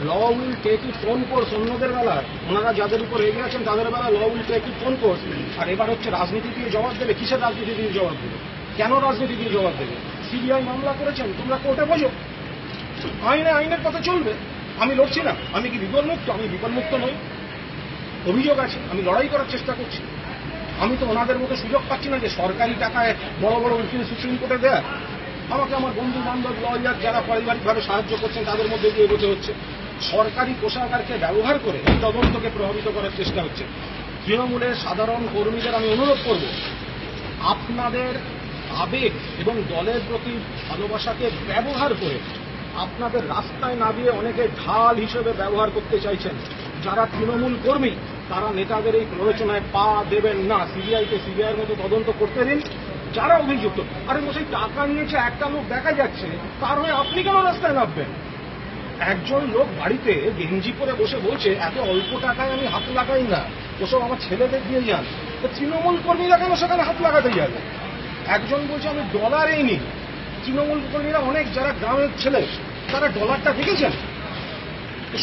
Law will take its own course অন্যদের বেলায় ওনারা যাদের উপর রেগে আছেন তাদের বেলায় law will take its own course. আর এবার হচ্ছে রাজনীতি দিয়ে জবাব দেবে। কিসের রাজনীতি দিয়ে জবাব দেবে? কেন রাজনীতি দিয়ে জবাব দেবে? সিবিআই মামলা করেছেন, তোমরা কোর্টে বোঝো, আইনের পথে চলবে। আমি লড়ছি না, আমি কি বিপদমুক্ত? আমি বিপদমুক্ত নই। অভিযোগ আছে, আমি লড়াই করার চেষ্টা করছি। আমি তো ওনাদের মতো সুযোগ পাচ্ছি না যে সরকারি টাকায় বড় বড় উকিল সুপ্রিম কোর্টে দেয়। আমাকে আমার বন্ধু বান্ধব লয়ার যারা পারিবারিকভাবে সাহায্য করছেন তাদের মধ্যে দিয়ে এগোতে হচ্ছে। সরকারি কোষাগারকে ব্যবহার করে এই তদন্তকে প্রভাবিত করার চেষ্টা হচ্ছে। তৃণমূলের সাধারণ কর্মীদের আমি অনুরোধ করব, আপনাদের আবেগ এবং দলের প্রতি ভালোবাসাকে ব্যবহার করে আপনাদের রাস্তায় না দিয়ে অনেকে ঢাল হিসেবে ব্যবহার করতে চাইছেন। যারা তৃণমূল কর্মী তারা নেতাদের এই প্ররোচনায় পা দেবেন না। সিবিআইকে সিবিআইয়ের মতো তদন্ত করতে দিন। যারা অভিযুক্ত, আরে মশাই টাকা নিয়েছে একটা লোক দেখা যাচ্ছে, তার হয়ে আপনি কেন রাস্তায় নামবেন? একজন লোক বাড়িতে গেঞ্জি পরে বসে বলছে এত অল্প টাকায় আমি হাত লাগাই না, ওসব আমার ছেলেদের দিয়ে যান। তো তৃণমূল কর্মীরা কেন সেখানে হাত লাগাতে যাবে? একজন বলছে আমি ডলারেই নিই। তৃণমূল কর্মীরা অনেক যারা গ্রামের ছেলে তারা ডলারটা দেখেছেন,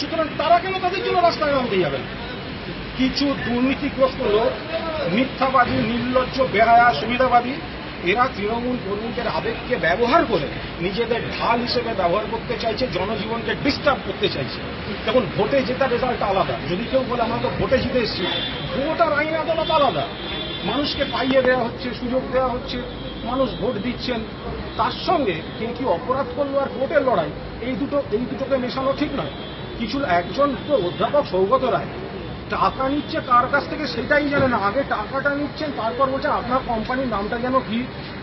সুতরাং তারা কেন তাদের জন্য রাস্তায় নামতে যাবেন? কিছু দুর্নীতিগ্রস্ত লোক, মিথ্যাবাদী, নির্লজ্জ, বেহায়া, সুবিধাবাদী, এরা তৃণমূল কর্মীদের আবেগকে ব্যবহার করে নিজেদের ঢাল হিসেবে ব্যবহার করতে চাইছে, জনজীবনকে ডিস্টার্ব করতে চাইছে। দেখুন, ভোটে জেতার রেজাল্ট আলাদা। যদি কেউ বলে আমরা তো ভোটে জিতে এসেছি, ভোট আর আইন আদালত আলাদা। মানুষকে পাইয়ে দেওয়া হচ্ছে, সুযোগ দেওয়া হচ্ছে, মানুষ ভোট দিচ্ছেন। তার সঙ্গে কে কি অপরাধ করলো আর ভোটের লড়াই, এই দুটোকে মেশানো ঠিক নয়। একজন তো অধ্যাপক সৌগত রায় টাকা নিচ্ছে কার কাছ থেকে সেটাই জানে না। আগে টাকাটা নিচ্ছেন, তারপর বলছেন আপনার কোম্পানির নামটা যেন কি।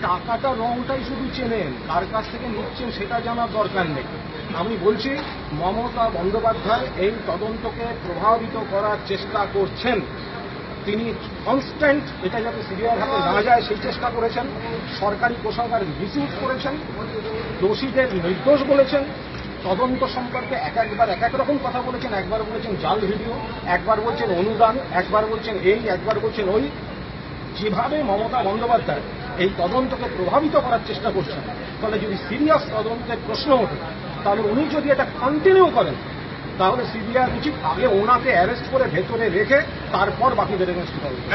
টাকাটা রংটাই শুধু চেনেন, কার কাছ থেকে নিচ্ছেন সেটা জানার দরকার নেই। আমি বলছি মমতা বন্দ্যোপাধ্যায় এই তদন্তকে প্রভাবিত করার চেষ্টা করছেন। তিনি কনস্ট্যান্ট এটা যাতে সিবিআই হাতে না যায় সেই চেষ্টা করেছেন। সরকারি কোষাগার মিসইউজ করেছেন, দোষীদের নির্দোষ বলেছেন, তদন্ত সম্পর্কে একবার এক এক রকম কথা বলেছেন। একবার বলেছেন জাল ভিডিও, একবার বলছেন অনুদান, একবার বলছেন এই, একবার বলছেন ওই। যেভাবে মমতা বন্দ্যোপাধ্যায় এই তদন্তকে প্রভাবিত করার চেষ্টা করছেন, ফলে যদি সিরিয়াস তদন্তের প্রশ্ন ওঠে, তাহলে উনি যদি এটা কন্টিনিউ করেন, তাহলে সিবিআই উচিত আগে ওনাকে অ্যারেস্ট করে ভেতরে রেখে তারপর বাকিদের অ্যারেস্ট করবে।